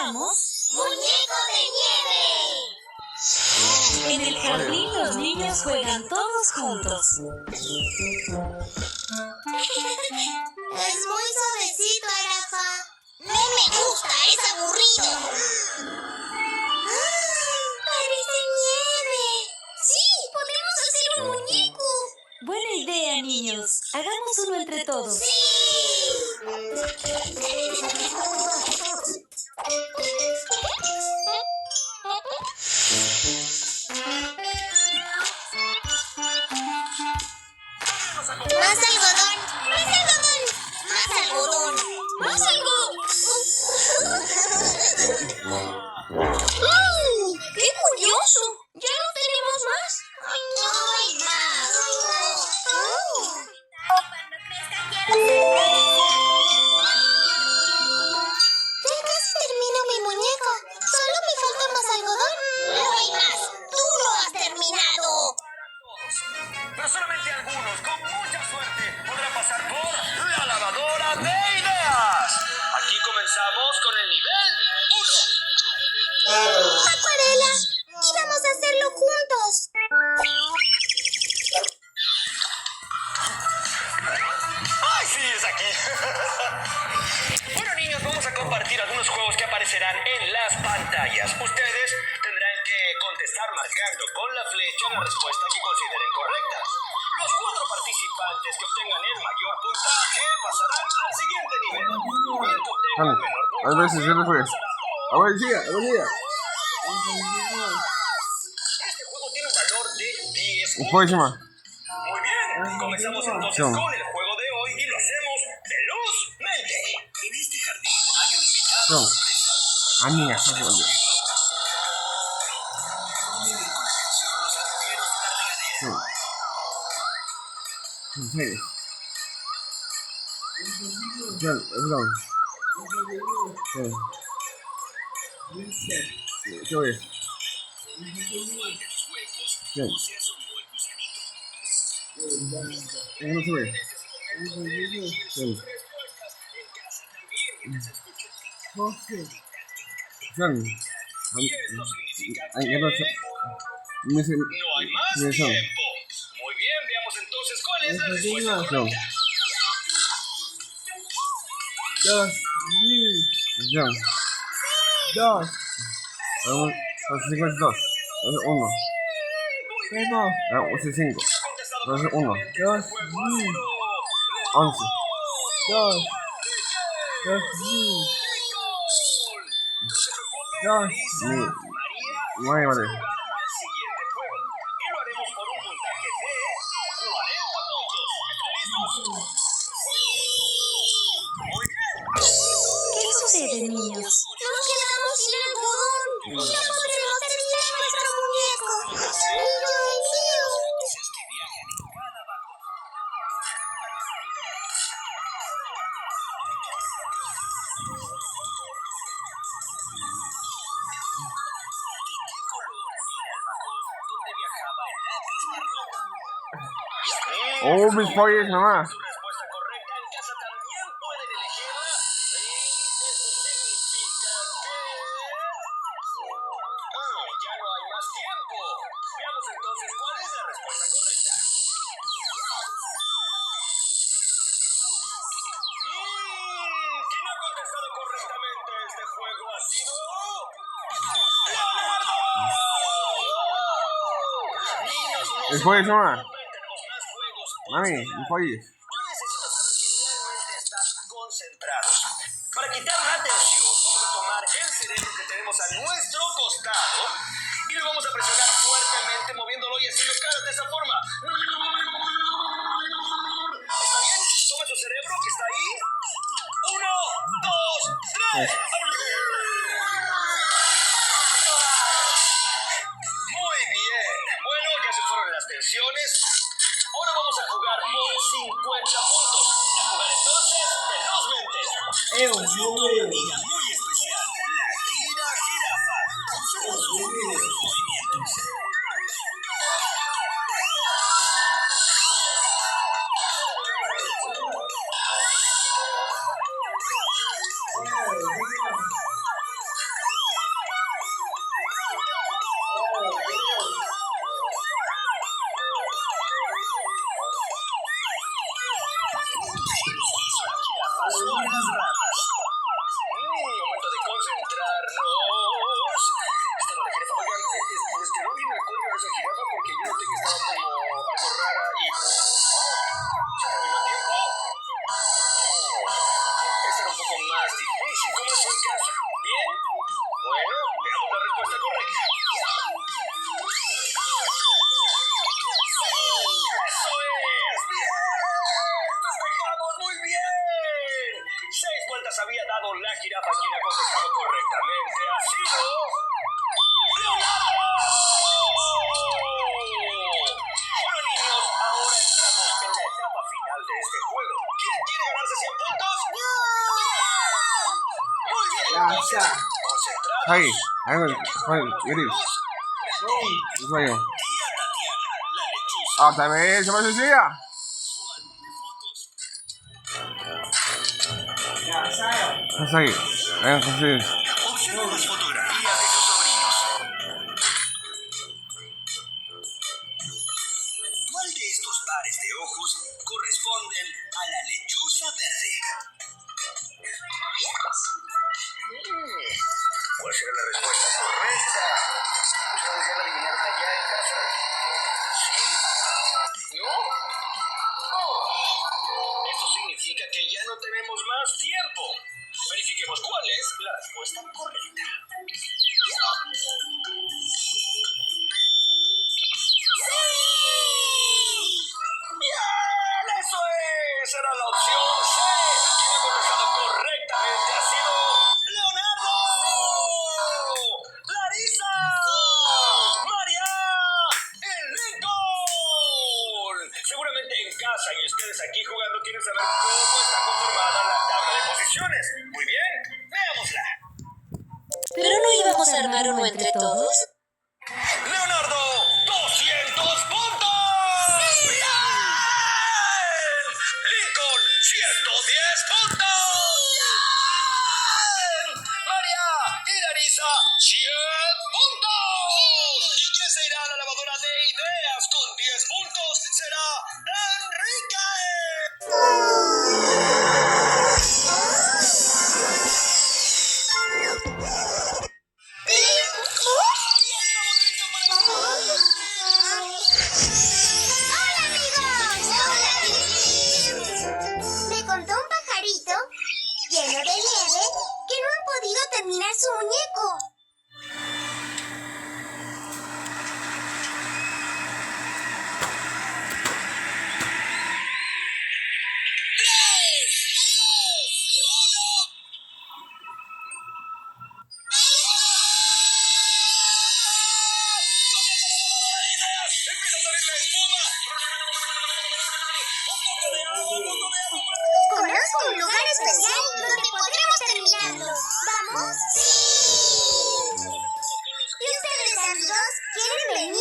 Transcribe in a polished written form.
presentamos ¡Muñeco de nieve! En el jardín los niños juegan todos juntos. Es muy suavecito, Arafa. No me gusta, es aburrido. ¡Parece nieve! ¡Sí! ¡Podemos hacer un muñeco! Buena idea, niños. Hagamos uno entre todos. ¡Sí! ¡Más algodón! ¡Más algodón! ¡Más algodón! ¡Más algodón! ¡Qué curioso! ¡Ya no tenemos más! ¡Ay, no hay más! Ya casi termino mi muñeco. Solo me falta más algodón. ¡No hay más! ¡Tú lo has terminado! Pero solamente algunos, con mucha suerte, podrán pasar por la lavadora de ideas. Aquí comenzamos con el nivel 1. ¡Acuarela! ¡Íbamos a hacerlo juntos! ¡Ay, sí, es aquí! Bueno, niños, vamos a compartir algunos juegos que aparecerán en las pantallas. Ustedes tendrán que contestar marcando con la flecha la respuesta que consideren correcta. Los 4 participantes que obtengan el mayor puntaje pasarán al siguiente nivel. Y el que obtenga el menor puntaje A ver si se le fue. A ver, siga, a ver, siga. Este juego tiene un valor de 10 Un poco más. Muy bien, comenzamos entonces con el juego de hoy y lo hacemos velozmente. En este jardín hay un invitado. Amiga, en serio. ¿Qué ves? ¿Cómo se ve? No hay más tiempo. Muy bien, veamos entonces cuál es la respuesta correcta. Dos. 52. 1. 85. 1. 11. 9 vale. Al siguiente juego. Y lo haremos por un puntaje de 40 puntos. ¿Están listos? Muy bien. ¿Qué sucede, niños? ¡Nos quedamos sin algodón! ¡No podremos terminar nuestro muñeco! ¡Ay, mío! Oh, mis pollos, mamá. Su respuesta correcta en casa también pueden elegirla. Y eso significa que... ya no hay más tiempo. Veamos entonces cuál es la respuesta correcta. ¿Quién ha contestado correctamente este juego? Ha sido... ¡Leonardo! Niños, no El se pollo, mamá. preocupen, tenemos más juegos. Mami, mis pollos. Yo necesito saber si realmente estás concentrado. Para quitar la tensión, vamos a tomar el cerebro que tenemos a nuestro costado y lo vamos a presionar fuertemente, moviéndolo y haciendo caras de esa forma. ¿Está bien? Tome su cerebro que está ahí. 1, 2, 3. Muy bien. Bueno, ya se fueron las tensiones. Ahora vamos a jugar por 50 puntos. A jugar entonces velozmente. Una amiga muy especial, la gira jirafa. Observa sus movimientos. esa jirafa porque yo noté que estaba como algo rara y... ¿Se terminó el tiempo? Esta era un poco más difícil. ¿Cómo es en casa? ¿Bien? Bueno, veamos la respuesta correcta. ¡Eso es! ¡Bien! ¡Despejamos muy bien! 6 vueltas había dado la jirafa, quien ha contestado correctamente. Ha sido... ¡Leonardo! Bueno, niños, ahora entramos en la etapa final de este juego. ¿Quién quiere ganarse 100 puntos? Muy bien, entonces, concentrados. Ahí, Iris. Es ahí. Tía Tatiana, la lechuza. Ah, también se me sencilla. Es ahí. Sí. Observa las fotografías de tus sobrinos. ¿Cuál de estos pares de ojos corresponden a la lechuza verde? ¿Cuál será la respuesta correcta? ¿Ustedes ya la adivinaron allá en casa? ¿Sí? ¿No? Oh. Esto significa que ya no tenemos más tiempo. Verifiquemos cuál es la respuesta correcta. ¡Bien! ¡Eso es! Era la opción C. Quien ha contestado correctamente ha sido Leonardo. Larisa. María. El Lincoln. Seguramente en casa y ustedes aquí jugando quieren saber cómo está conformada la tabla de posiciones. Muy bien, veámosla. ¿Pero no íbamos a armar uno entre todos? Leonardo, 200 puntos. ¡Bien! Lincoln, 110 puntos. ¡Bien! María y Larisa, 100 puntos. ¿Y quién se irá a la lavadora de ideas con 10 puntos? Será Enrique. ¡Hola, amigos! Me contó un pajarito lleno de nieve que no han podido terminar su muñeco. ¡Empieza a salir la espuma! ¡Un poco de agua! ¡Un poco de agua! Conozco un lugar especial donde podremos terminarlo. ¿Vamos? ¡Sí! ¿Y ustedes, amigos, quieren venir?